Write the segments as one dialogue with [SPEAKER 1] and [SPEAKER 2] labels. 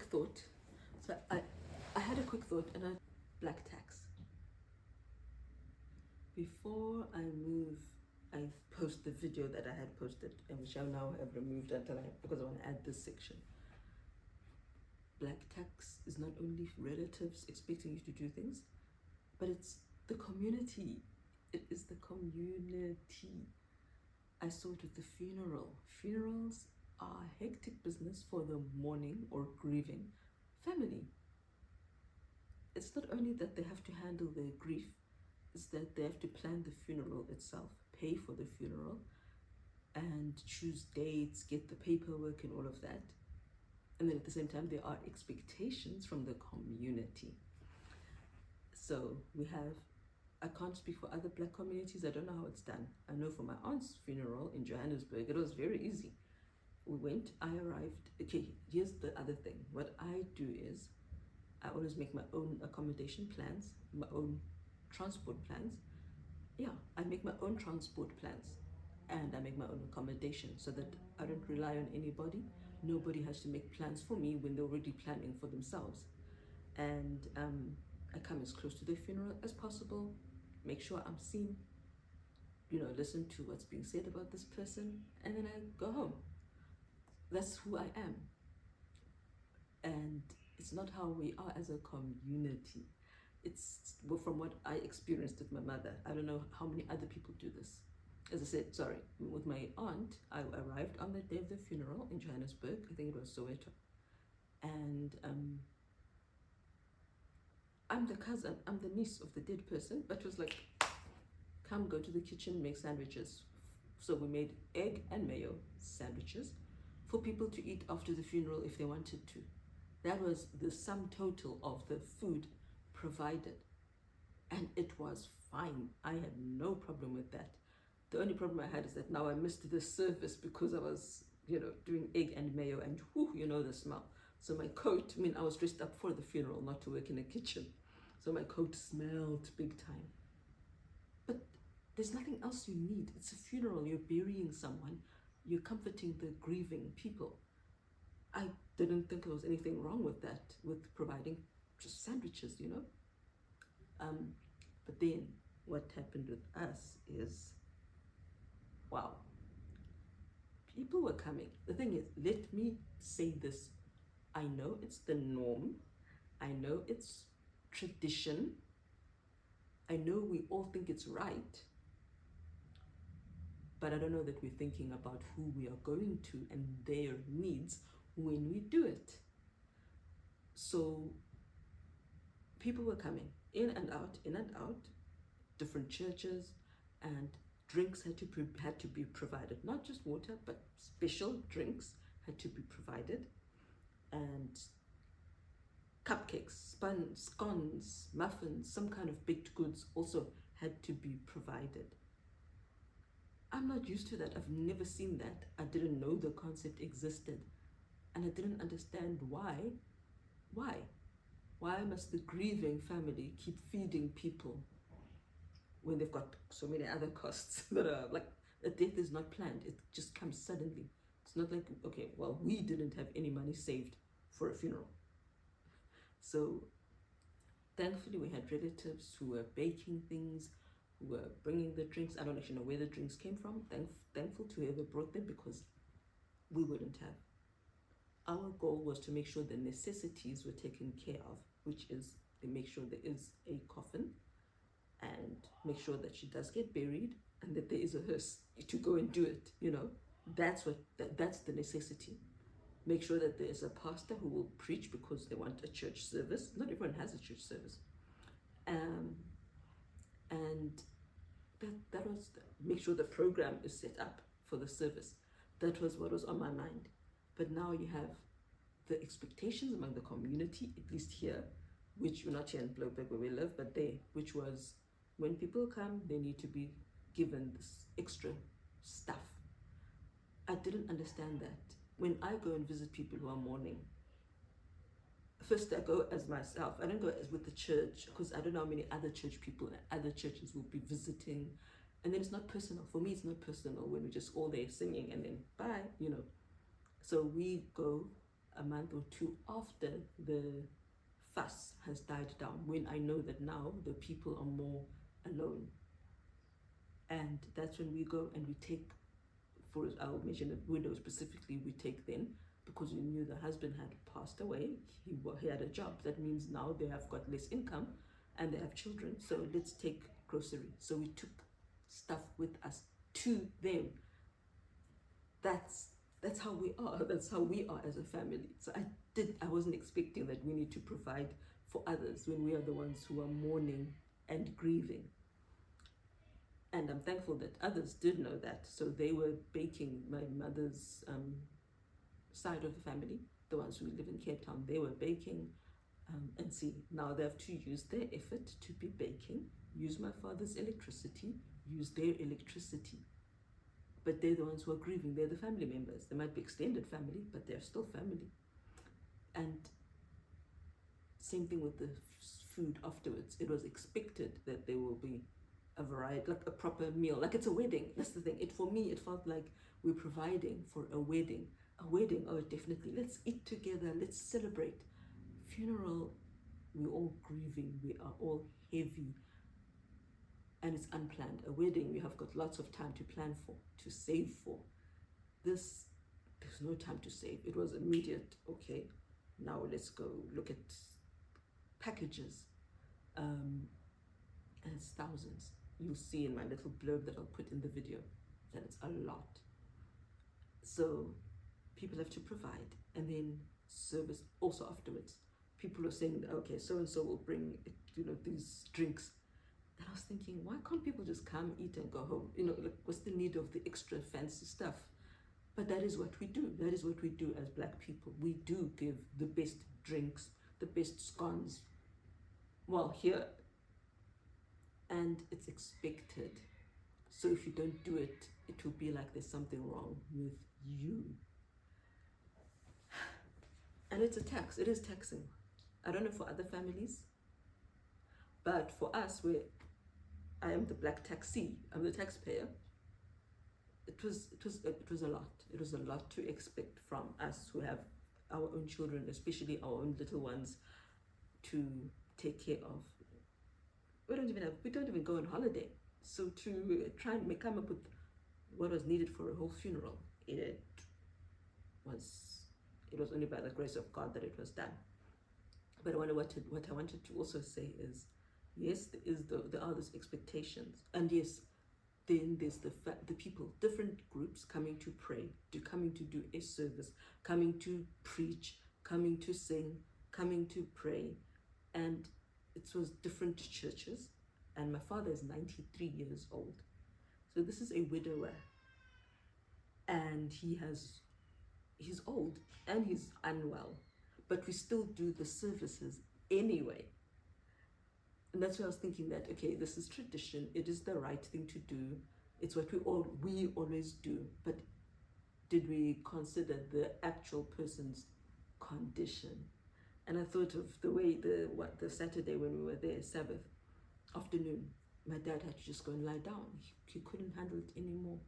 [SPEAKER 1] thought. So I had a quick thought and I black tax. Before I move, I post the video that I had posted and which I now have removed because I want to add this section. Black tax is not only relatives expecting you to do things, but it's the community. It is the community. I saw it with the funeral. Funerals are hectic business for the mourning or grieving family. It's not only that they have to handle their grief, it's that they have to plan the funeral itself, pay for the funeral, and choose dates, get the paperwork and all of that. And then at the same time, there are expectations from the community. So we have, I can't speak for other Black communities, I don't know how it's done. I know for my aunt's funeral in Johannesburg, it was very easy. We went, I arrived. Okay, here's the other thing. What I do is, I always make my own accommodation plans, my own transport plans. Yeah, I make my own transport plans and I make my own accommodation so that I don't rely on anybody. Nobody has to make plans for me when they're already planning for themselves. And I come as close to the funeral as possible, make sure I'm seen, listen to what's being said about this person, and then I go home. That's who I am. And it's not how we are as a community. It's from what I experienced with my mother. I don't know how many other people do this. As I said, with my aunt, I arrived on the day of the funeral in Johannesburg. I think it was Soweto. And I'm the cousin, I'm the niece of the dead person, but it was like, come go to the kitchen, make sandwiches. So we made egg and mayo sandwiches for people to eat after the funeral if they wanted to. That was the sum total of the food provided. And it was fine. I had no problem with that. The only problem I had is that now I missed the service because I was, doing egg and mayo and the smell. So my coat, I was dressed up for the funeral, not to work in a kitchen. So my coat smelled big time. But there's nothing else you need. It's a funeral, you're burying someone, you're comforting the grieving people. I didn't think there was anything wrong with that, with providing just sandwiches, But then what happened with us is, wow, people were coming. The thing is, let me say this. I know it's the norm. I know it's tradition. I know we all think it's right. But I don't know that we're thinking about who we are going to and their needs when we do it. So people were coming in and out, different churches, and drinks had to be provided. Not just water, but special drinks had to be provided. And cupcakes, scones, muffins, some kind of baked goods also had to be provided. I'm not used to that. I've never seen that. I didn't know the concept existed. And I didn't understand why. Why must the grieving family keep feeding people when they've got so many other costs that are like, a death is not planned. It just comes suddenly. It's not like, okay, well, we didn't have any money saved for a funeral. So thankfully we had relatives who were baking things, who were bringing the drinks. I don't actually know where the drinks came from. Thankful to whoever brought them because we wouldn't have. Our goal was to make sure the necessities were taken care of, which is to make sure there is a coffin and make sure that she does get buried and that there is a hearse to go and do it, That's the necessity. Make sure that there's a pastor who will preach because they want a church service. Not everyone has a church service. And that was, make sure the program is set up for the service. That was what was on my mind. But now you have the expectations among the community, at least here, which we're not here in Blouberg where we live, but there, which was when people come, they need to be given this extra stuff. I didn't understand that. When I go and visit people who are mourning, first I go as myself. I don't go as with the church because I don't know how many other church people and other churches will be visiting. And then it's not personal. For me, it's not personal when we're just all there singing and then bye, So we go a month or two after the fuss has died down, when I know that now the people are more alone. And that's when we go and we take, for I'll mention a widow specifically, we take then, because we knew the husband had passed away, he had a job. That means now they have got less income and they have children, so let's take grocery. So we took stuff with us to them. That's how we are. That's how we are as a family. So I wasn't expecting that we need to provide for others when we are the ones who are mourning and grieving. And I'm thankful that others did know that. So they were baking. My mother's side of the family, the ones who live in Cape Town, they were baking. And see, now they have to use their effort to be baking, use my father's electricity, use their electricity. But they're the ones who are grieving. They're the family members. They might be extended family, but they're still family. And same thing with the food afterwards. It was expected that there will be a variety, like a proper meal, like it's a wedding. That's the thing. For me, it felt like we're providing for a wedding. A wedding, oh, definitely. Let's eat together. Let's celebrate. Funeral, we're all grieving. We are all heavy. And it's unplanned. A wedding, you have got lots of time to plan for, to save for. This, there's no time to save. It was immediate. Okay, now let's go look at packages. And it's thousands. You'll see in my little blurb that I'll put in the video that it's a lot. So people have to provide, and then service also afterwards. People are saying, okay, so-and-so will bring, these drinks. And I was thinking, why can't people just come, eat, and go home? Like, what's the need of the extra fancy stuff? But that is what we do. That is what we do as Black people. We do give the best drinks, the best scones. Well, here, and it's expected. So if you don't do it, it will be like there's something wrong with you. And it's a tax. It is taxing. I don't know for other families, but for us, I am the Black taxi. I'm the taxpayer. It was a lot. It was a lot to expect from us who have our own children, especially our own little ones, to take care of. We don't even go on holiday. So to try and come up with what was needed for a whole funeral, it was only by the grace of God that it was done. But what I wanted to also say is, yes, there are those expectations, and yes, then there's the people, different groups coming to pray, coming to do a service, coming to preach, coming to sing, coming to pray, and it was different churches. And my father is 93 years old, so this is a widower, and he's old and he's unwell, but we still do the services anyway. And that's why I was thinking that, okay, this is tradition. It is the right thing to do. It's what we always do. But did we consider the actual person's condition? And I thought of the way the Saturday when we were there, Sabbath afternoon, my dad had to just go and lie down. He couldn't handle it anymore.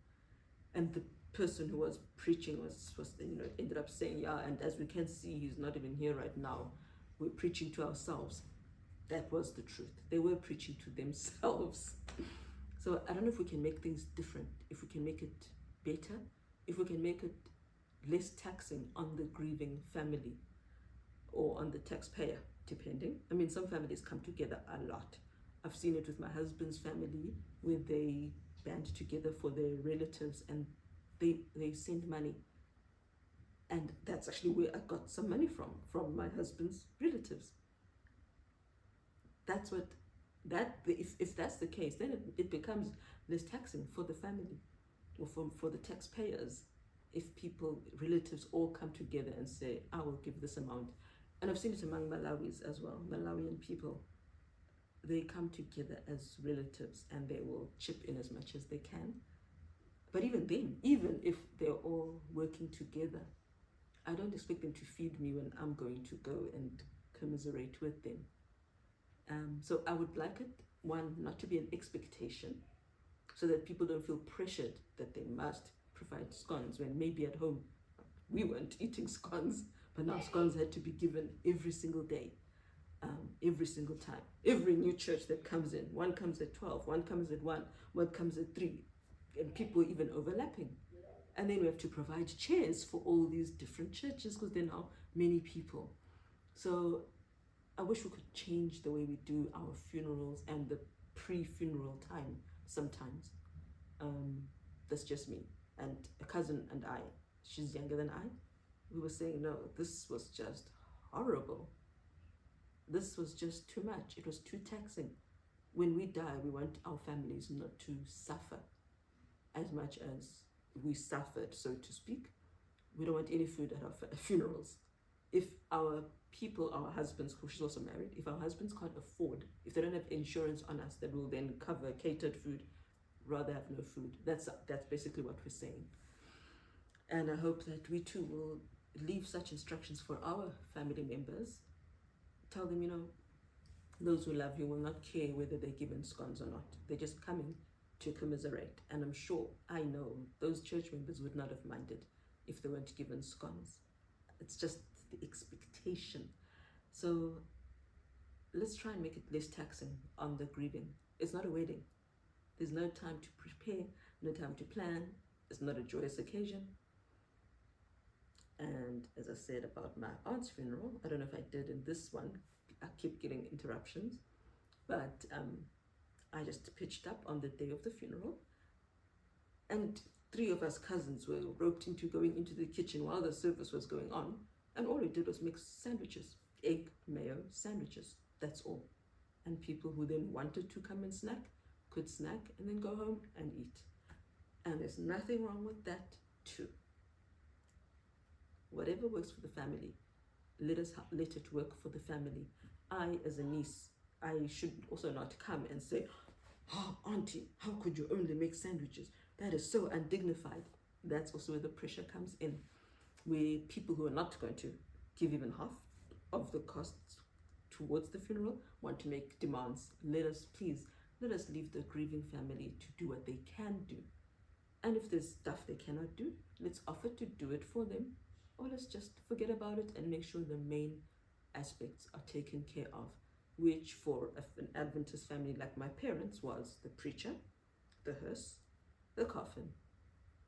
[SPEAKER 1] And the person who was preaching was ended up saying, yeah, and as we can see, he's not even here right now. We're preaching to ourselves. That was the truth. They were preaching to themselves. So I don't know if we can make things different, if we can make it better, if we can make it less taxing on the grieving family or on the taxpayer, depending. I mean, some families come together a lot. I've seen it with my husband's family where they band together for their relatives and they send money. And that's actually where I got some money from my husband's relatives. That's what if that's the case, then it becomes less taxing for the family or for the taxpayers if relatives all come together and say, I will give this amount. And I've seen it among Malawis as well, Malawian people. They come together as relatives and they will chip in as much as they can. But even then, even if they're all working together, I don't expect them to feed me when I'm going to go and commiserate with them. So I would like it, one, not to be an expectation, so that people don't feel pressured that they must provide scones when maybe at home we weren't eating scones But now scones had to be given every single day, every single time. Every new church that comes in, one comes at 12, one comes at 1, one comes at 3, and people even overlapping. And then we have to provide chairs for all these different churches because there are now many people. So I wish we could change the way we do our funerals and the pre-funeral time sometimes. That's just me. And a cousin and I, she's younger than I, we were saying, no, this was just horrible. This was just too much. It was too taxing. When we die, we want our families not to suffer as much as we suffered, so to speak. We don't want any food at our funerals. If our people, our husbands, who she's also married, if our husbands can't afford, if they don't have insurance on us that will then cover catered food, rather have no food. That's basically what we're saying. And I hope that we too will leave such instructions for our family members. Tell them, you know, those who love you will not care whether they're given scones or not. They're just coming to commiserate. And I'm sure, I know, those church members would not have minded if they weren't given scones. It's just the expectation. So let's try and make it less taxing on the grieving. It's not a wedding. There's no time to prepare, no time to plan. It's not a joyous occasion. And as I said about my aunt's funeral, I don't know if I did in this one, I keep getting interruptions, but I just pitched up on the day of the funeral, and 3 of us cousins were roped into going into the kitchen while the service was going on, and all we did was make sandwiches, egg mayo sandwiches, that's all. And people who then wanted to come and snack could snack and then go home and eat. And there's nothing wrong with that too. Whatever works for the family, let it work for the family. I, as a niece, I should also not come and say, oh, auntie, how could you only make sandwiches? That is so undignified. That's also where the pressure comes in, where people who are not going to give even half of the costs towards the funeral want to make demands. Let us leave the grieving family to do what they can do. And if there's stuff they cannot do, let's offer to do it for them. Or let's just forget about it and make sure the main aspects are taken care of, which for an Adventist family like my parents was the preacher, the hearse, the coffin,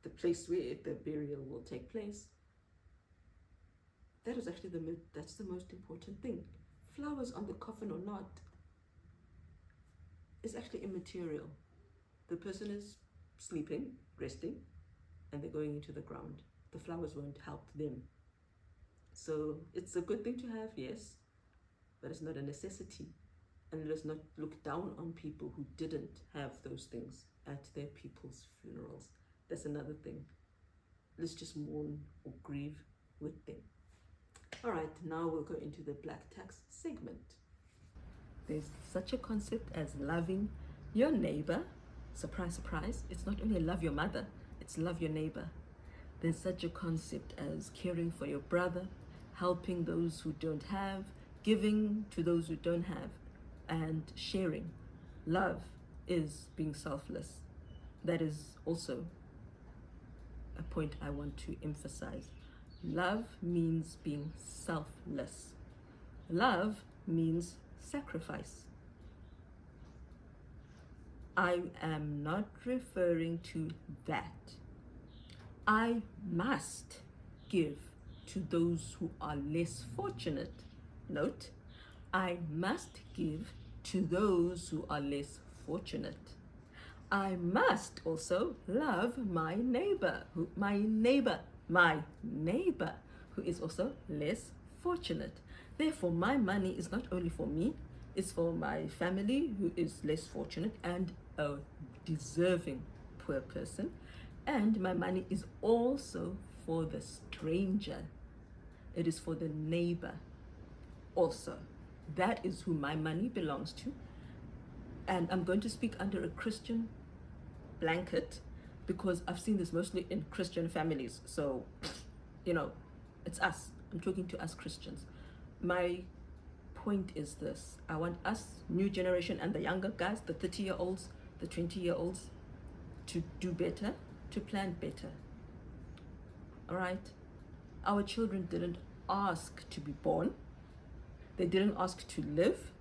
[SPEAKER 1] the place where the burial will take place. That is actually that's the most important thing. Flowers on the coffin or not is actually immaterial. The person is sleeping, resting, and they're going into the ground. The flowers won't help them. So it's a good thing to have, yes, but it's not a necessity. And let us not look down on people who didn't have those things at their people's funerals. That's another thing. Let's just mourn or grieve with them. All right, now we'll go into the Black Tax segment. There's such a concept as loving your neighbor. Surprise, surprise. It's not only love your mother, it's love your neighbor. There's such a concept as caring for your brother, helping those who don't have, giving to those who don't have, and sharing. Love is being selfless. That is also a point I want to emphasize. Love means being selfless. Love means sacrifice. I am not referring to that. I must give to those who are less fortunate. Note, I must give to those who are less fortunate. I must also love my neighbor, who is also less fortunate. Therefore, my money is not only for me, it's for my family who is less fortunate and a deserving poor person. And my money is also for the stranger. It is for the neighbor also. That is who my money belongs to. And I'm going to speak under a Christian blanket because I've seen this mostly in Christian families. So, it's us. I'm talking to us Christians. My point is this. I want us, new generation and the younger guys, the 30-year-olds, the 20-year-olds, to do better, to plan better. All right? Our children didn't ask to be born. They didn't ask to live.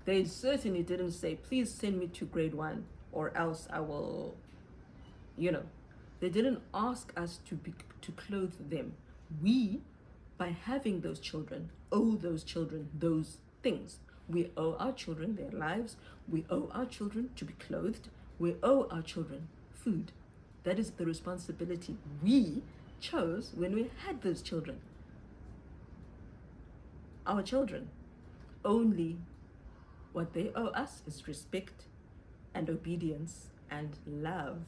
[SPEAKER 1] They certainly didn't say, please send me to grade 1 or else I will, you know. They didn't ask us to clothe them. We, by having those children, owe those children those things. We owe our children their lives. We owe our children to be clothed. We owe our children food. That is the responsibility we chose when we had those children. Our children, only what they owe us is respect and obedience and love.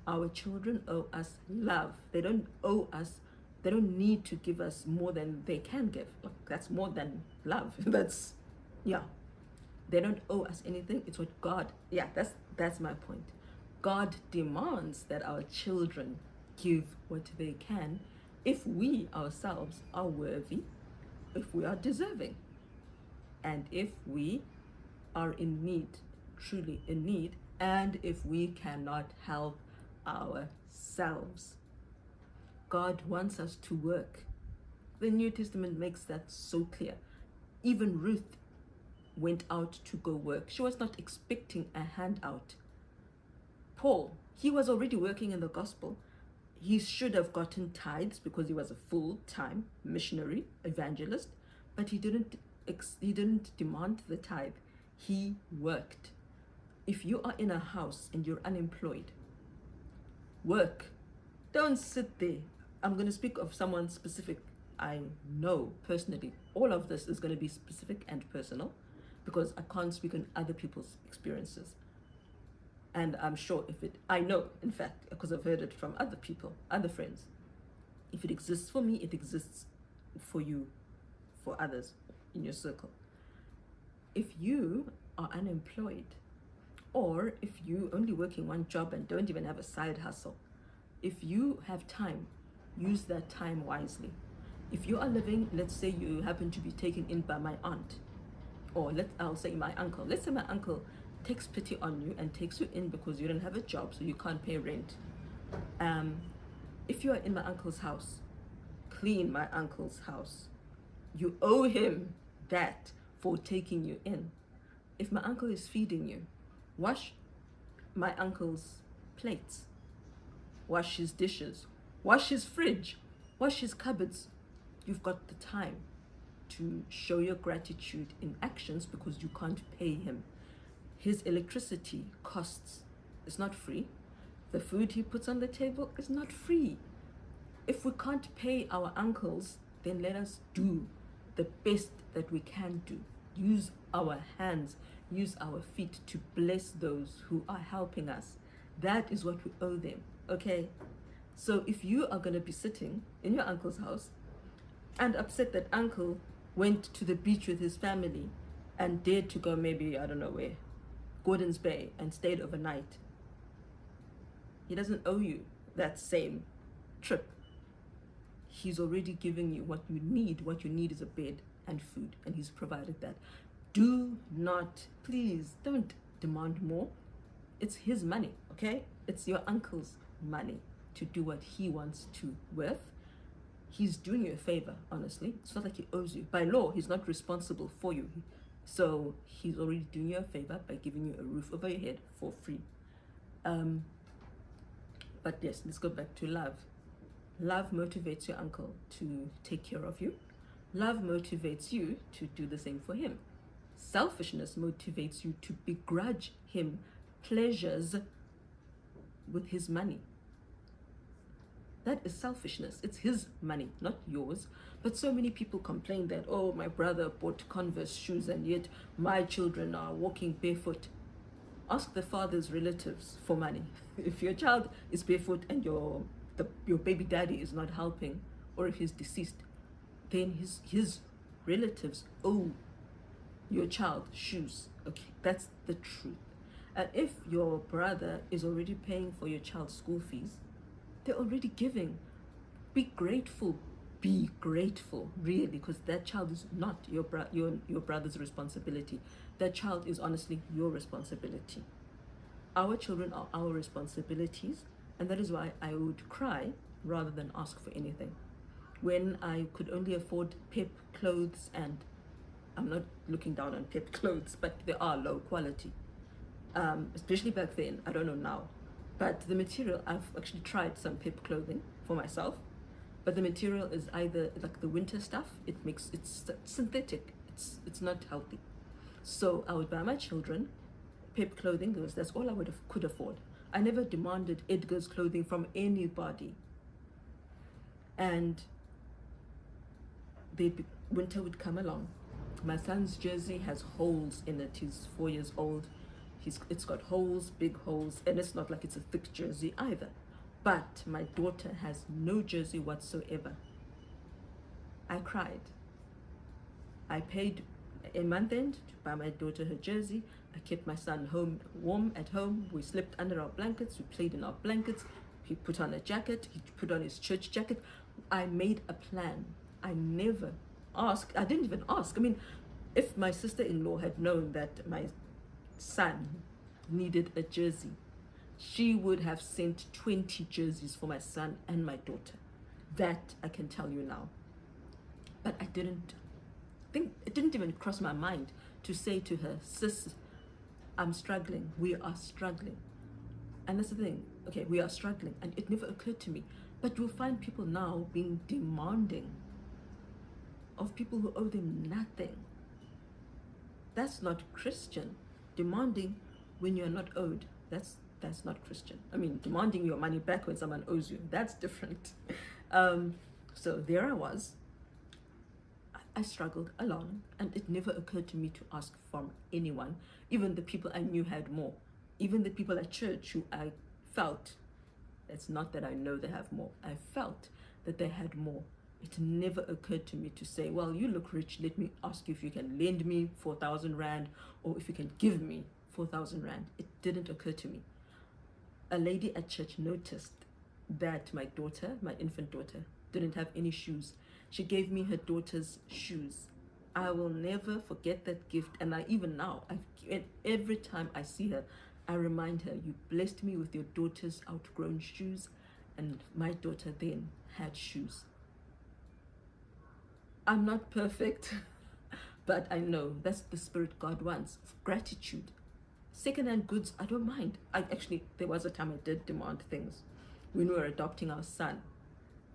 [SPEAKER 1] Our children owe us love. They don't owe us, they don't need to give us more than they can give. Look, that's more than love. That's, yeah. They don't owe us anything. It's what God, yeah, that's my point. God demands that our children give what they can if we ourselves are worthy, if we are deserving, and if we are in need, truly in need, and if we cannot help ourselves. God wants us to work. The New Testament makes that so clear. Even Ruth went out to go work. She was not expecting a handout. Paul, he was already working in the gospel. He should have gotten tithes because he was a full-time missionary, evangelist, but he didn't demand the tithe. He worked. If you are in a house and you're unemployed, work. Don't sit there. I'm going to speak of someone specific I know personally. All of this is going to be specific and personal because I can't speak on other people's experiences. And I'm sure I know, in fact, because I've heard it from other people, other friends. If it exists for me, it exists for you, for others in your circle. If you are unemployed, or if you only work in one job and don't even have a side hustle, if you have time, use that time wisely. If you are living, let's say you happen to be taken in by my aunt, or I'll say my uncle. Let's say my uncle takes pity on you and takes you in because you don't have a job, so you can't pay rent. If you are in my uncle's house, clean my uncle's house. You owe him that for taking you in. If my uncle is feeding you, wash my uncle's plates, wash his dishes, wash his fridge, wash his cupboards. You've got the time to show your gratitude in actions because you can't pay him. His electricity costs. It's not free. The food he puts on the table is not free. If we can't pay our uncles, then let us do the best that we can do. Use our hands, use our feet to bless those who are helping us. That is what we owe them, okay? So if you are going to be sitting in your uncle's house and upset that uncle went to the beach with his family and dared to go maybe, I don't know where, Gordon's Bay, and stayed overnight, he doesn't owe you that same trip. He's already giving you what you need. What you need is a bed and food, and he's provided that. Do not, please, don't demand more. It's his money, okay? It's your uncle's money to do what he wants to with. He's doing you a favor, honestly. It's not like he owes you. By law, he's not responsible for you. So he's already doing you a favor by giving you a roof over your head for free. But yes, let's go back to love. Love motivates your uncle to take care of you. Love motivates you to do the same for him. Selfishness motivates you to begrudge him pleasures with his money. That is selfishness. It's his money, not yours. But so many people complain that, oh, my brother bought Converse shoes and yet my children are walking barefoot. Ask the father's relatives for money. If your child is barefoot and your baby daddy is not helping, or if he's deceased, then his relatives owe your child shoes. Okay, that's the truth. And if your brother is already paying for your child's school fees, they're already giving. Be grateful. Be grateful, really, because that child is not your brother's responsibility. That child is honestly your responsibility. Our children are our responsibilities, and that is why I would cry rather than ask for anything. when I could only afford PEP clothes, and I'm not looking down on PEP clothes, but they are low quality, especially back then. I don't know now, but the material, I've actually tried some PEP clothing for myself, but the material is either like the winter stuff, it's synthetic, it's not healthy. So I would buy my children PEP clothing because that's all I could afford. I never demanded Edgar's clothing from anybody. And winter would come along. My son's jersey has holes in it. He's 4 years old. It's got holes, big holes, and it's not like it's a thick jersey either. But my daughter has no jersey whatsoever. I cried. I paid a month end to buy my daughter her jersey. I kept my son warm at home. We slept under our blankets. We played in our blankets. He put on a jacket. He put on his church jacket. I made a plan. I never asked. I didn't even ask. I mean, if my sister-in-law had known that my son needed a jersey, she would have sent 20 jerseys for my son and my daughter. That I can tell you now. But I didn't think, it didn't even cross my mind to say to her, sis, I'm struggling. We are struggling. And that's the thing. Okay, we are struggling. And it never occurred to me. But you'll find people now being demanding of people who owe them nothing. That's not Christian. Demanding when you're not owed, that's not Christian. I mean, demanding your money back when someone owes you, that's different. So there I was. I struggled along, and it never occurred to me to ask from anyone, even the people I knew had more, even the people at church who I felt, it's not that I know they have more, I felt that they had more. It never occurred to me to say, well, you look rich, let me ask you if you can lend me 4,000 Rand, or if you can give me 4,000 Rand. It didn't occur to me. A lady at church noticed that my daughter, my infant daughter, didn't have any shoes. She gave me her daughter's shoes. I will never forget that gift. And even now, every time I see her, I remind her, you blessed me with your daughter's outgrown shoes. And my daughter then had shoes. I'm not perfect, but I know that's the spirit God wants, gratitude. Second-hand goods, I don't mind. There was a time I did demand things when we were adopting our son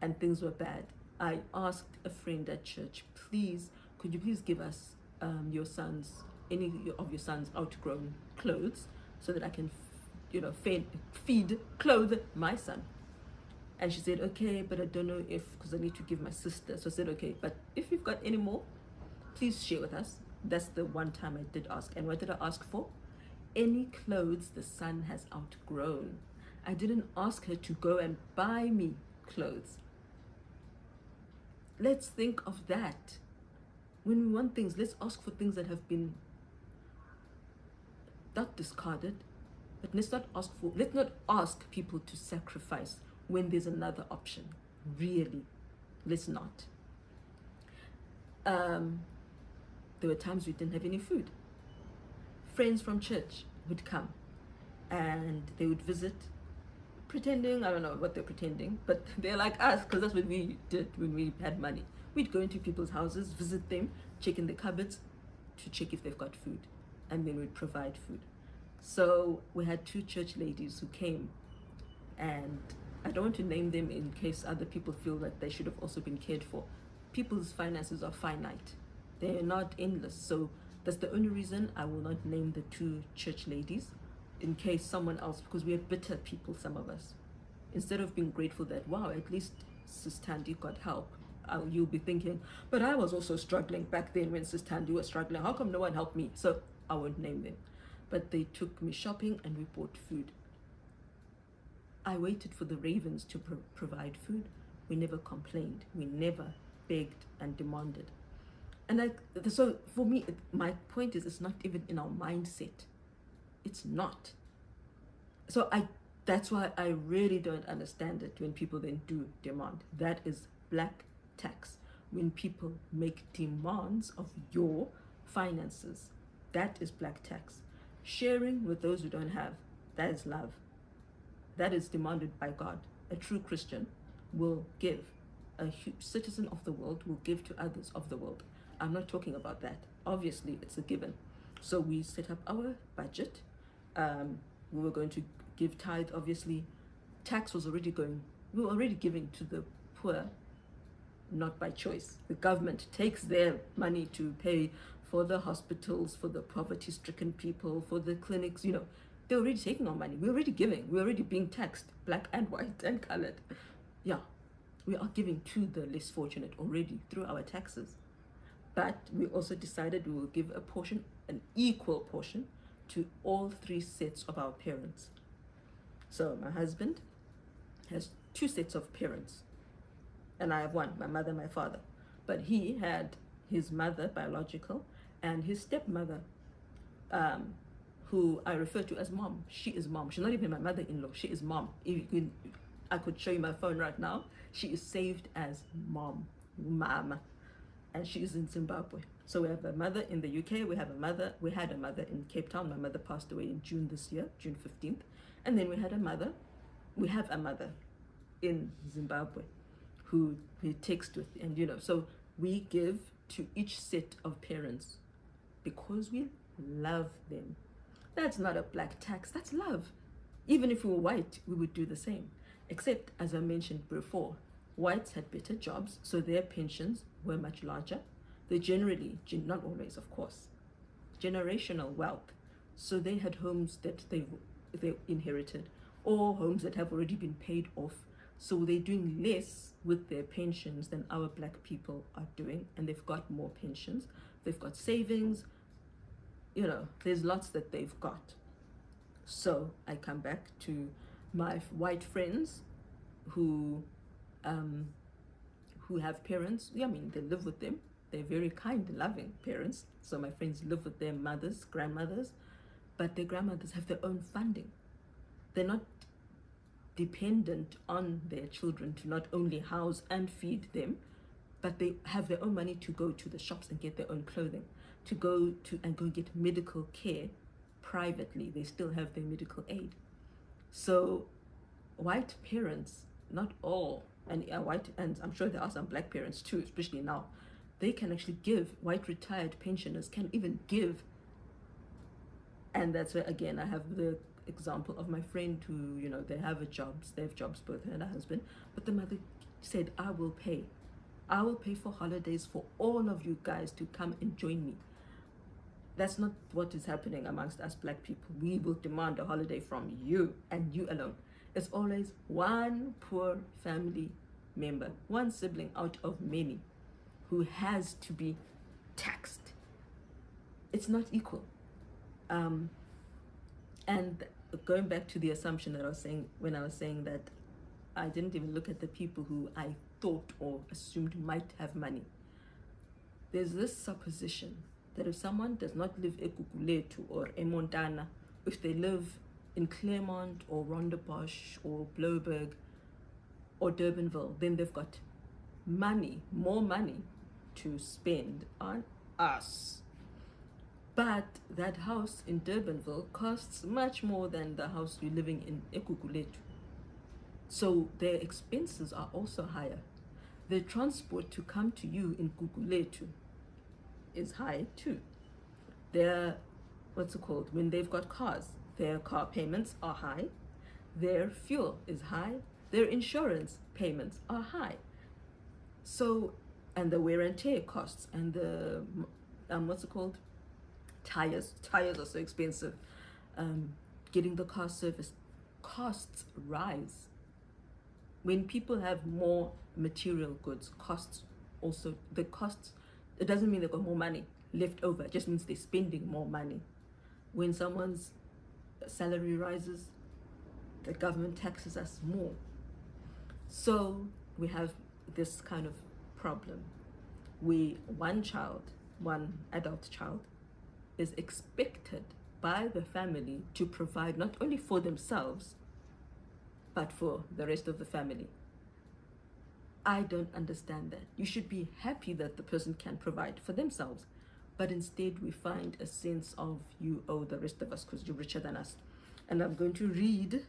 [SPEAKER 1] and things were bad. I asked a friend at church, please, could you please give us any of your son's outgrown clothes so that I can, clothe my son. And she said, okay, but I don't know because I need to give my sister. So I said, okay, but if you've got any more, please share with us. That's the one time I did ask. And what did I ask for? Any clothes the son has outgrown. I didn't ask her to go and buy me clothes. Let's think of that. When we want things, let's ask for things that have been not discarded, but let's not ask people to sacrifice when there's another option. Really, let's not. There were times we didn't have any food. Friends from church would come and they would visit, pretending, I don't know what they're pretending, but they're like us, because that's what we did when we had money. We'd go into people's houses, visit them, check in the cupboards to check if they've got food, and then we'd provide food. So we had 2 church ladies who came, and I don't want to name them in case other people feel that they should have also been cared for. People's finances are finite. They're not endless. So that's the only reason I will not name the 2 church ladies, in case someone else, because we are bitter people, some of us. Instead of being grateful that, wow, at least Sis Tandy got help, you'll be thinking, but I was also struggling back then when Sis Tandy was struggling. How come no one helped me? So I won't name them. But they took me shopping and we bought food. I waited for the ravens to provide food. We never complained. We never begged and demanded. And so for me, my point is, it's not even in our mindset. It's not. So that's why I really don't understand it when people then do demand. That is black tax. When people make demands of your finances, that is black tax. Sharing with those who don't have, that is love. That is demanded by God. A true Christian will give. a citizen of the world will give to others of the world. I'm not talking about that. Obviously, it's a given. So we set up our budget. We were going to give tithe, obviously. Tax was already going, we were already giving to the poor, not by choice. The government takes their money to pay for the hospitals, for the poverty-stricken people, for the clinics, they're already taking our money. We're already giving. We're already being taxed, black and white and colored. Yeah, we are giving to the less fortunate already through our taxes. But we also decided we will give a portion, an equal portion, to all three sets of our parents. So my husband has two sets of parents, and I have one, my mother, my father. But he had his mother, biological, and his stepmother, who I refer to as mom. She is mom. She's not even my mother-in-law. She is mom. I could show you my phone right now. She is saved as mom, mama, and she is in Zimbabwe. So we have a mother in the UK. We had a mother in Cape Town. My mother passed away in June this year, June 15th. And then we have a mother in Zimbabwe who we text with, and so we give to each set of parents because we love them. That's not a black tax, that's love. Even if we were white, we would do the same. Except, as I mentioned before, whites had better jobs, so their pensions were much larger. They generally, not always of course, generational wealth. So they had homes that they inherited, or homes that have already been paid off. So they're doing less with their pensions than our black people are doing, and they've got more pensions. They've got savings, there's lots that they've got. So I come back to my white friends who have parents. I mean, they live with them. They're very kind, loving parents. So my friends live with their mothers, grandmothers, but their grandmothers have their own funding. They're not dependent on their children to not only house and feed them, but they have their own money to go to the shops and get their own clothing, to go get medical care privately. They still have their medical aid. So white parents, not all, and I'm sure there are some black parents too, especially now, they can actually give. White retired pensioners can even give. And that's where, again, I have the example of my friend who, they have jobs, both her and her husband, but the mother said, I will pay for holidays for all of you guys to come and join me. That's not what is happening amongst us black people. We will demand a holiday from you and you alone. It's always one poor family member, one sibling out of many who has to be taxed. It's not equal. And going back to the assumption that I was saying, when I was saying that I didn't even look at the people who I thought or assumed might have money. There's this supposition that if someone does not live eGugulethu or eMontana, if they live in Claremont or Rondebosch or Blouberg or Durbanville, then they've got money, more money to spend on us. But that house in Durbanville costs much more than the house you're living in eGugulethu. So their expenses are also higher. The transport to come to you in Gugulethu is high too. Their, when they've got cars, their car payments are high, their fuel is high, their insurance payments are high. So, and the wear and tear costs, and the, tires are so expensive. Getting the car serviced, costs rise. When people have more material goods, it doesn't mean they've got more money left over, it just means they're spending more money. When someone's salary rises, the government taxes us more. So we have this kind of problem. One adult child is expected by the family to provide not only for themselves, but for the rest of the family. I don't understand that. You should be happy that the person can provide for themselves, but instead we find a sense of you owe the rest of us because you're richer than us. And I'm going to read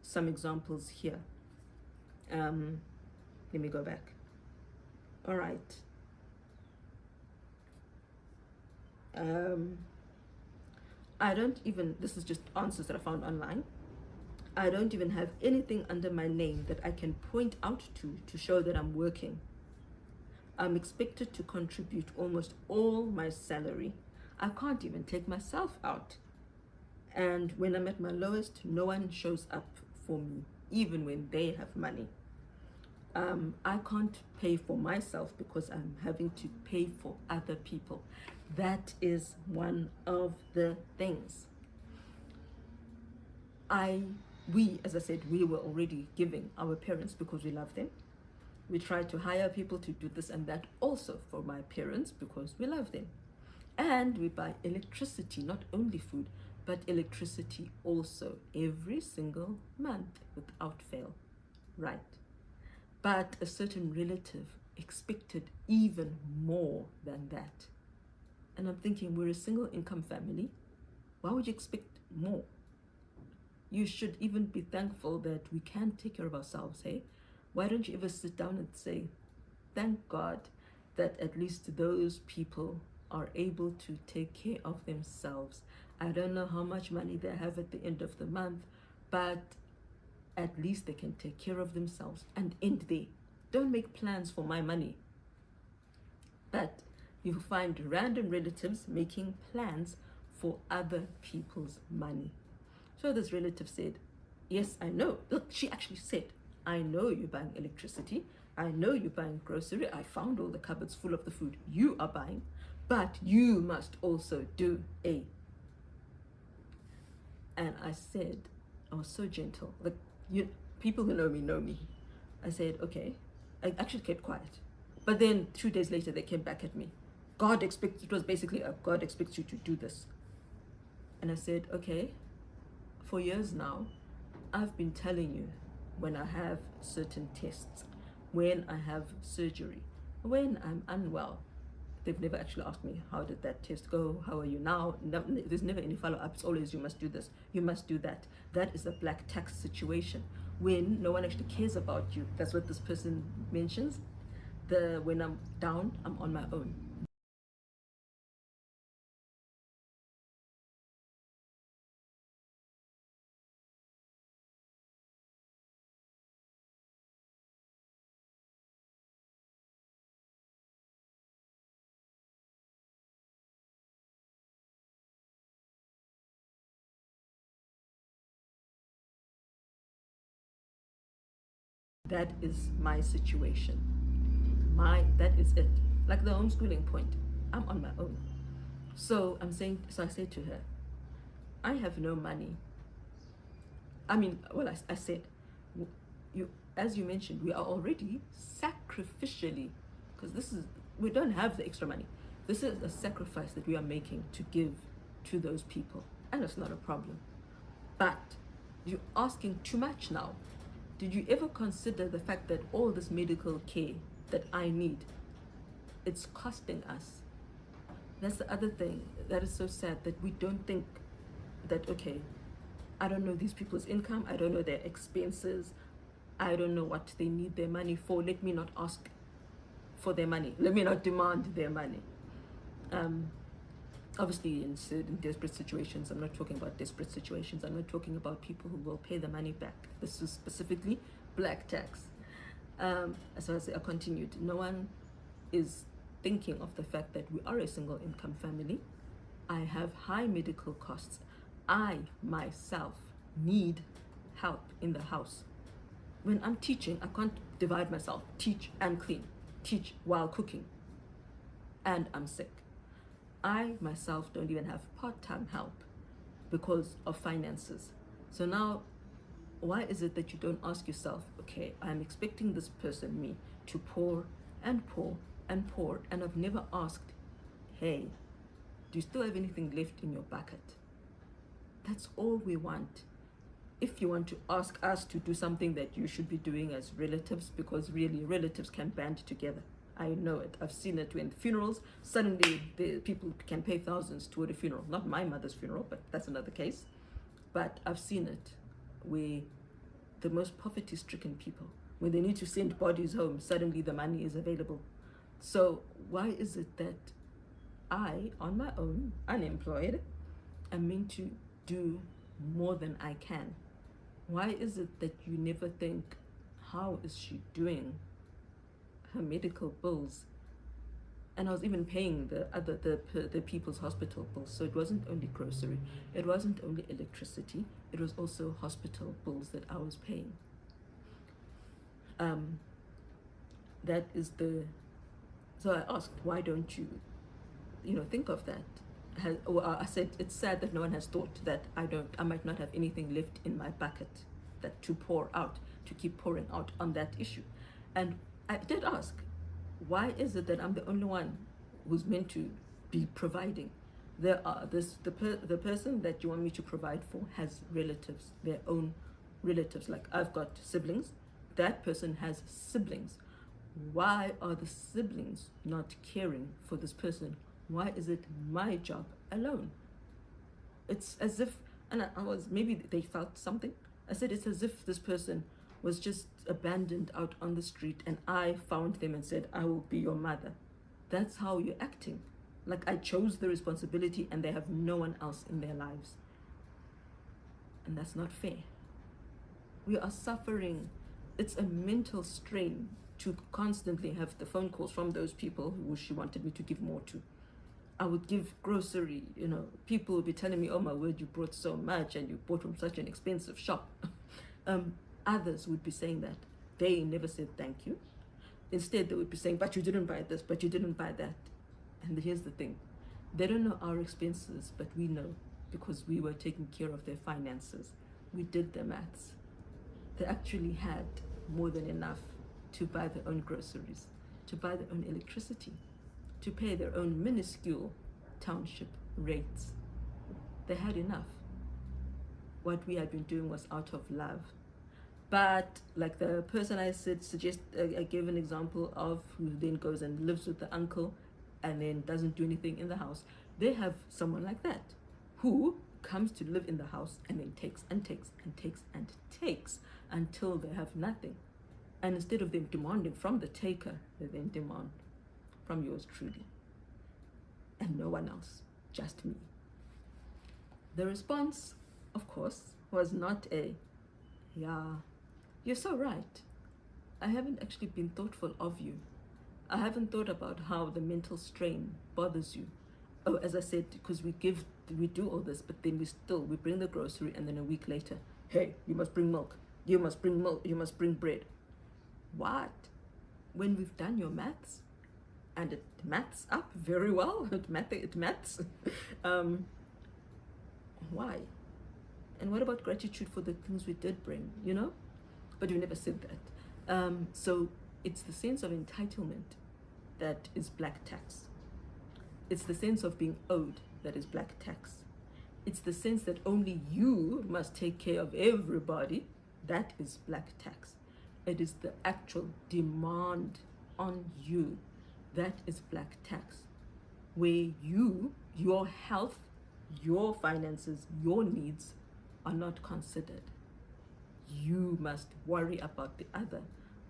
[SPEAKER 1] some examples here. Let me go back. All right. I don't even, this is just answers that I found online. I don't even have anything under my name that I can point out to show that I'm working. I'm expected to contribute almost all my salary. I can't even take myself out. And when I'm at my lowest, no one shows up for me, even when they have money. I can't pay for myself because I'm having to pay for other people. That is one of the things. As I said, we were already giving our parents because we love them. We try to hire people to do this and that also for my parents because we love them. And we buy electricity, not only food, but electricity also every single month without fail, right? But a certain relative expected even more than that. And I'm thinking, we're a single income family. Why would you expect more? You should even be thankful that we can take care of ourselves, hey? Why don't you ever sit down and say, thank God that at least those people are able to take care of themselves. I don't know how much money they have at the end of the month, but at least they can take care of themselves and end there. Don't make plans for my money. But you find random relatives making plans for other people's money. So this relative said, yes, I know. Look, she actually said, I know you're buying electricity. I know you're buying grocery. I found all the cupboards full of the food you are buying, but you must also do A. And I said, I was so gentle. Like, people who know me. I said, okay. I actually kept quiet. But then 2 days later, they came back at me. It was basically, God expects you to do this. And I said, okay, for years now, I've been telling you when I have certain tests, when I have surgery, when I'm unwell. They've never actually asked me, how did that test go? How are you now? No, there's never any follow-up. It's always, you must do this, you must do that. That is a black tax situation when no one actually cares about you. That's what this person mentions. When I'm down, I'm on my own. That is my situation. That is it. Like the homeschooling point, I'm on my own. So I said to her, I have no money. I said, as you mentioned, we are already sacrificially, because we don't have the extra money. This is a sacrifice that we are making to give to those people, and it's not a problem. But you're asking too much now. Did you ever consider the fact that all this medical care that I need, it's costing us? That's the other thing that is so sad, that we don't think that, okay, I don't know these people's income, I don't know their expenses, I don't know what they need their money for. Let me not ask for their money. Let me not demand their money. Obviously, in certain desperate situations, I'm not talking about desperate situations. I'm not talking about people who will pay the money back. This is specifically black tax. So I continued. No one is thinking of the fact that we are a single income family. I have high medical costs. I myself need help in the house. When I'm teaching, I can't divide myself, teach and clean, teach while cooking, and I'm sick. I myself don't even have part-time help because of finances. So now, why is it that you don't ask yourself, okay, I'm expecting this person, me, to pour and pour and pour, and I've never asked, hey, do you still have anything left in your bucket? That's all we want. If you want to ask us to do something that you should be doing as relatives, because really relatives can band together. I know it. I've seen it when funerals, suddenly the people can pay thousands toward a funeral. Not my mother's funeral, but that's another case. But I've seen it where the most poverty-stricken people, when they need to send bodies home, suddenly the money is available. So why is it that I, on my own, unemployed, am meant to do more than I can? Why is it that you never think, how is she doing her medical bills? And I was even paying the people's hospital bills. So it wasn't only grocery, it wasn't only electricity, it was also hospital bills that I was paying. That is the, so I asked, why don't you, think of that? I said, it's sad that no one has thought that I might not have anything left in my bucket that to pour out, to keep pouring out on that issue. And I did ask, why is it that I'm the only one who's meant to be providing? The person that you want me to provide for has relatives, their own relatives. Like I've got siblings, that person has siblings. Why are the siblings not caring for this person? Why is it my job alone? It's as if, and I was, maybe they felt something. I said, it's as if this person was just abandoned out on the street and I found them and said, I will be your mother. That's how you're acting. Like I chose the responsibility and they have no one else in their lives. And that's not fair. We are suffering. It's a mental strain to constantly have the phone calls from those people who she wanted me to give more to. I would give grocery, people would be telling me, oh my word, you brought so much and you bought from such an expensive shop. Others would be saying that. They never said thank you. Instead, they would be saying, but you didn't buy this, but you didn't buy that. And here's the thing. They don't know our expenses, but we know because we were taking care of their finances. We did the maths. They actually had more than enough to buy their own groceries, to buy their own electricity, to pay their own minuscule township rates. They had enough. What we had been doing was out of love. But like the person I I gave an example of, who then goes and lives with the uncle and then doesn't do anything in the house. They have someone like that who comes to live in the house and then takes and takes and takes and takes until they have nothing. And instead of them demanding from the taker, they then demand from yours truly. And no one else, just me. The response, of course, was not a, yeah, you're so right. I haven't actually been thoughtful of you. I haven't thought about how the mental strain bothers you. Oh, as I said, because we do all this, but then we bring the grocery and then a week later, hey, you must bring milk. You must bring milk. You must bring bread. What? When we've done your maths and it maths up very well, it maths. Why? And what about gratitude for the things we did bring, But you never said that. So it's the sense of entitlement that is black tax. It's the sense of being owed that is black tax. It's the sense that only you must take care of everybody. That is black tax. It is the actual demand on you. That is black tax. Where your health, your finances, your needs are not considered. You must worry about the other,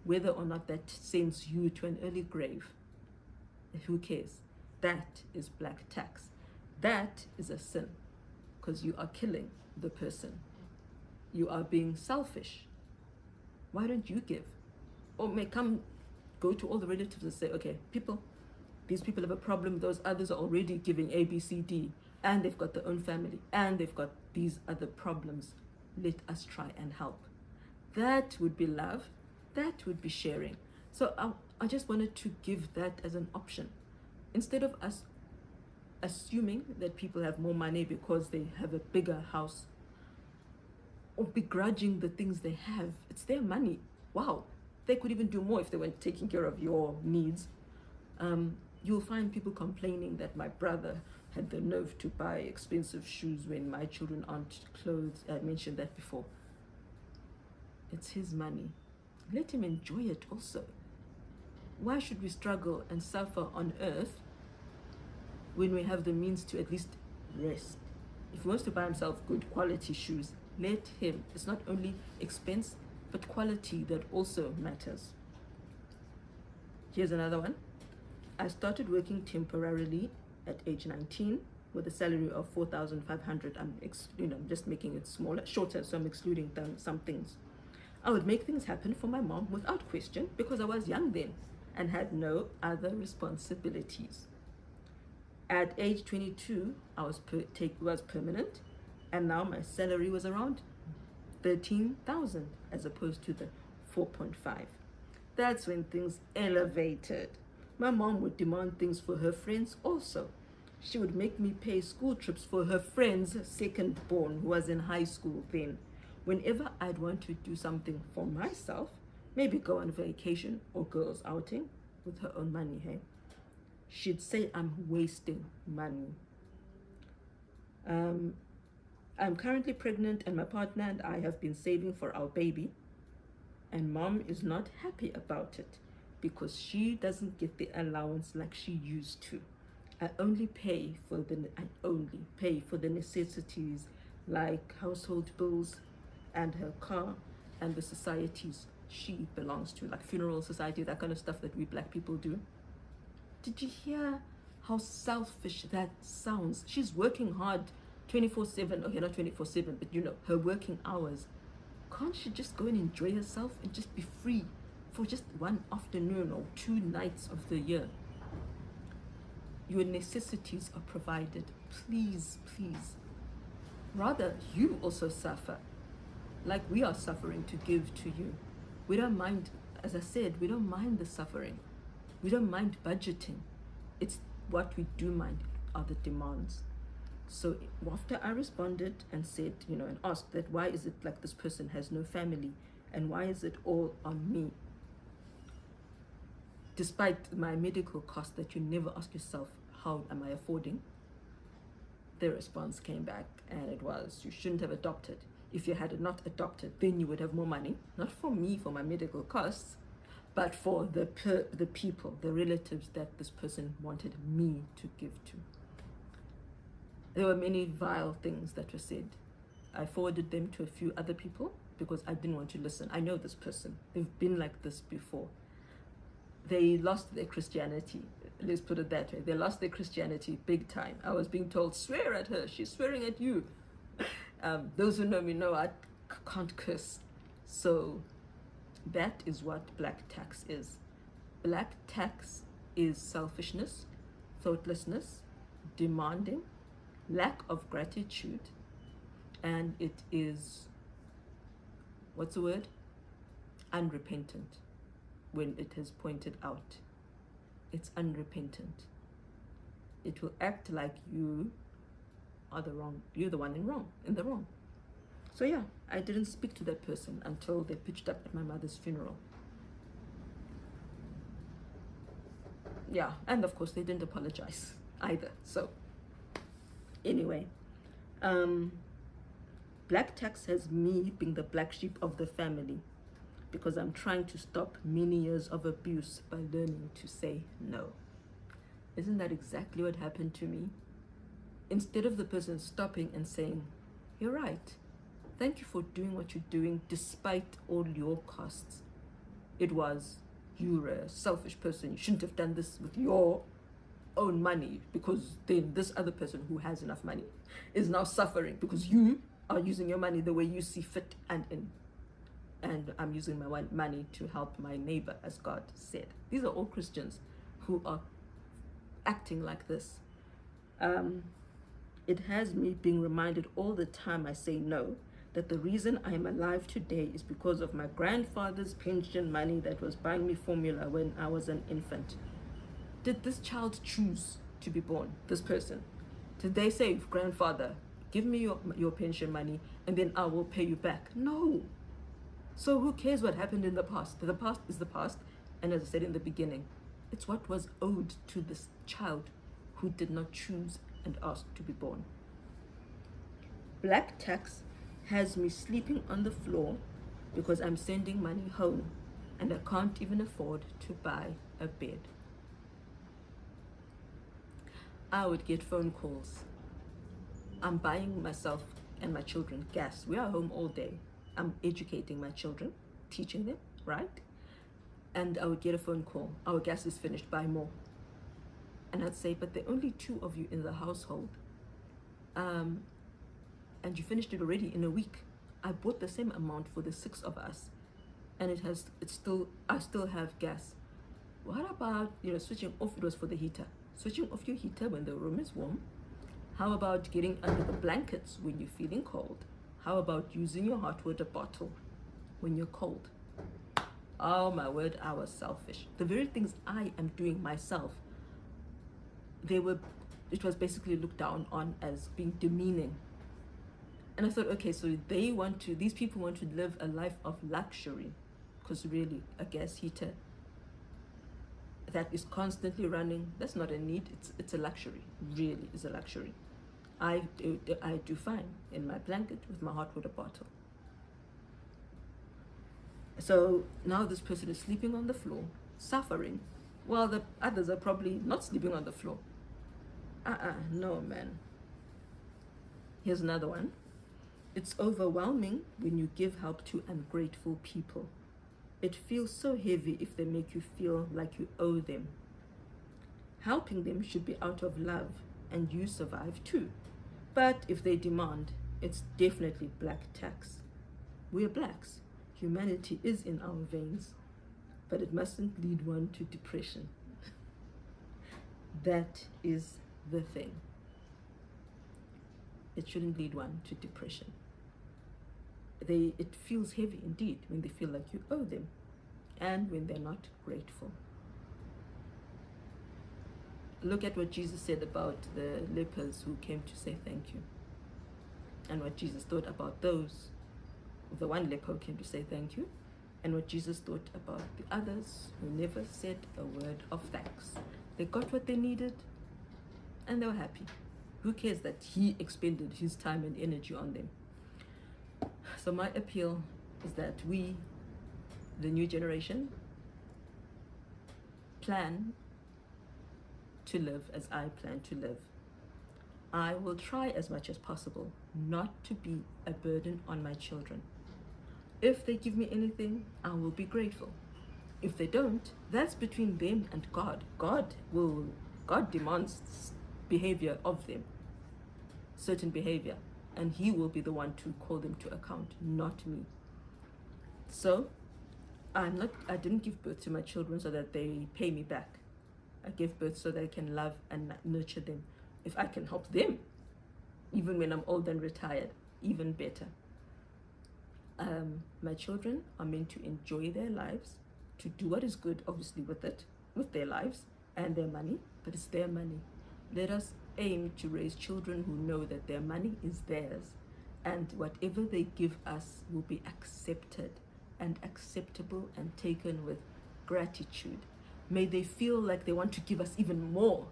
[SPEAKER 1] whether or not that sends you to an early grave. Who cares? That is black tax. That is a sin, because you are killing the person. You are being selfish. Why don't you give? Or go to all the relatives and say, okay, these people have a problem. Those others are already giving A, B, C, D, and they've got their own family, and they've got these other problems. Let us try and help. That would be love. That would be sharing. So I just wanted to give that as an option. Instead of us assuming that people have more money because they have a bigger house, or begrudging the things they have. It's their money. Wow. They could even do more if they weren't taking care of your needs. You'll find people complaining that my brother had the nerve to buy expensive shoes when my children aren't clothed. I mentioned that before. It's his money. Let him enjoy it also. Why should we struggle and suffer on earth when we have the means to at least rest? If he wants to buy himself good quality shoes, let him. It's not only expense, but quality that also matters. Here's another one. I started working temporarily at age 19 with a salary of 4,500. I'm just making it smaller, shorter, so I'm excluding some things. I would make things happen for my mom without question because I was young then and had no other responsibilities. At age 22, I was permanent, and now my salary was around 13,000 as opposed to the 4.5. That's when things elevated. My mom would demand things for her friends also. She would make me pay school trips for her friend's second born, who was in high school then. Whenever I'd want to do something for myself, maybe go on vacation or girls outing with her own money, hey, she'd say I'm wasting money. I'm currently pregnant and my partner and I have been saving for our baby, and mom is not happy about it because she doesn't get the allowance like she used to. I only pay for the necessities like household bills and her car and the societies she belongs to, like funeral society, that kind of stuff that we black people do. Did you hear how selfish that sounds? She's working hard 24/7. Okay, not 24/7, but her working hours. Can't she just go and enjoy herself and just be free for just one afternoon or 2 nights of the year? Your necessities are provided. Please, please. Rather, you also suffer like we are suffering to give to you. We don't mind, as I said, we don't mind the suffering. We don't mind budgeting. It's what we do mind are the demands. So after I responded and said, and asked that why is it like this person has no family and why is it all on me? Despite my medical cost that you never ask yourself, how am I affording? The response came back and it was, you shouldn't have adopted. If you had not adopted, then you would have more money, not for me, for my medical costs, but for the people, the relatives that this person wanted me to give to. There were many vile things that were said. I forwarded them to a few other people because I didn't want to listen. I know this person. They've been like this before. They lost their Christianity. Let's put it that way. They lost their Christianity big time. I was being told, swear at her. She's swearing at you. Those who know me know I can't curse. So that is what black tax is. Black tax is selfishness, thoughtlessness, demanding, lack of gratitude, and it is, what's the word? Unrepentant when it is pointed out. It's unrepentant. It will act like you are you're the one in the wrong. So yeah, I didn't speak to that person until they pitched up at my mother's funeral. Yeah, and of course they didn't apologize either. So anyway, black tax has me being the black sheep of the family because I'm trying to stop many years of abuse by learning to say no. Isn't that exactly what happened to me? Instead of the person stopping and saying, you're right, thank you for doing what you're doing despite all your costs, it was, you're a selfish person, you shouldn't have done this with your own money, because then this other person who has enough money is now suffering because you are using your money the way you see fit and I'm using my money to help my neighbor, as God said. These are all Christians who are acting like this. It has me being reminded all the time I say no, that the reason I am alive today is because of my grandfather's pension money that was buying me formula when I was an infant. Did this child choose to be born, this person? Did they say, grandfather, give me your pension money and then I will pay you back? No. So who cares what happened in the past? The past is the past, and as I said in the beginning, it's what was owed to this child who did not choose and ask to be born. Black tax has me sleeping on the floor because I'm sending money home and I can't even afford to buy a bed. I would get phone calls. I'm buying myself and my children gas. We are home all day. I'm educating my children, teaching them, right? And I would get a phone call. Our gas is finished, buy more. And I'd say, but there are only 2 of you in the household, and you finished it already in a week. I bought the same amount for the 6 of us, and I still have gas. What about, switching off? It was for the heater. Switching off your heater when the room is warm. How about getting under the blankets when you're feeling cold? How about using your hot water bottle when you're cold? Oh my word, I was selfish. The very things I am doing myself, it was basically looked down on as being demeaning. And I thought, okay, so these people want to live a life of luxury, because really a gas heater that is constantly running, that's not a need, it's a luxury. Really is a luxury. I do fine in my blanket with my hot water bottle. So now this person is sleeping on the floor, suffering, while the others are probably not sleeping on the floor. No, man. Here's another one. It's overwhelming when you give help to ungrateful people. It feels so heavy if they make you feel like you owe them. Helping them should be out of love, and you survive too. But if they demand, it's definitely black tax. We're blacks. Humanity is in our veins, but it mustn't lead one to depression. That is the thing. It shouldn't lead one to depression. It feels heavy indeed when they feel like you owe them, and when they're not grateful. Look at what Jesus said about the lepers who came to say thank you, and what Jesus thought about those. The one leper who came to say thank you, and what Jesus thought about the others who never said a word of thanks. They got what they needed, and they were happy. Who cares that he expended his time and energy on them? So my appeal is that we, the new generation, plan to live as I plan to live. I will try as much as possible not to be a burden on my children. If they give me anything, I will be grateful. If they don't, that's between them and God. God demands behavior of them, certain behavior, and he will be the one to call them to account, not me. So I didn't give birth to my children so that they pay me back. I gave birth so that I can love and nurture them. If I can help them, even when I'm old and retired, even better. My children are meant to enjoy their lives, to do what is good, obviously, with their lives and their money, but it's their money. Let us aim to raise children who know that their money is theirs, and whatever they give us will be accepted and acceptable and taken with gratitude. May they feel like they want to give us even more,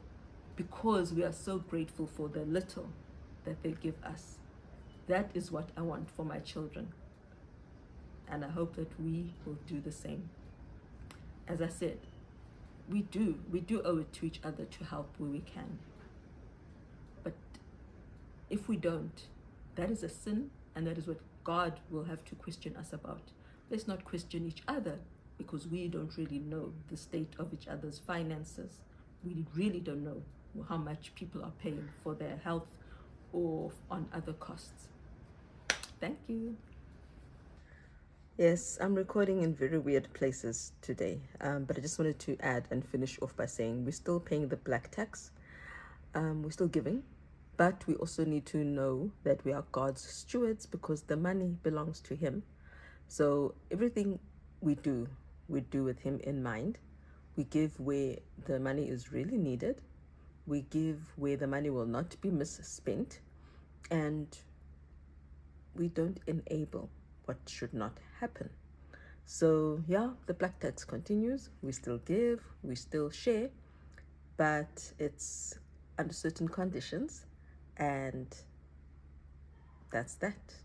[SPEAKER 1] because we are so grateful for the little that they give us. That is what I want for my children, and I hope that we will do the same. As I said, we do owe it to each other to help where we can. But if we don't, that is a sin, and that is what God will have to question us about. Let's not question each other, because we don't really know the state of each other's finances. We really don't know how much people are paying for their health or on other costs. Thank you. Yes, I'm recording in very weird places today, but I just wanted to add and finish off by saying we're still paying the black tax. We're still giving, but we also need to know that we are God's stewards, because the money belongs to him. So everything we do with him in mind. We give where the money is really needed. We give where the money will not be misspent, and we don't enable what should not happen. So yeah, the black tax continues. We still give, we still share, but it's under certain conditions, and that's that.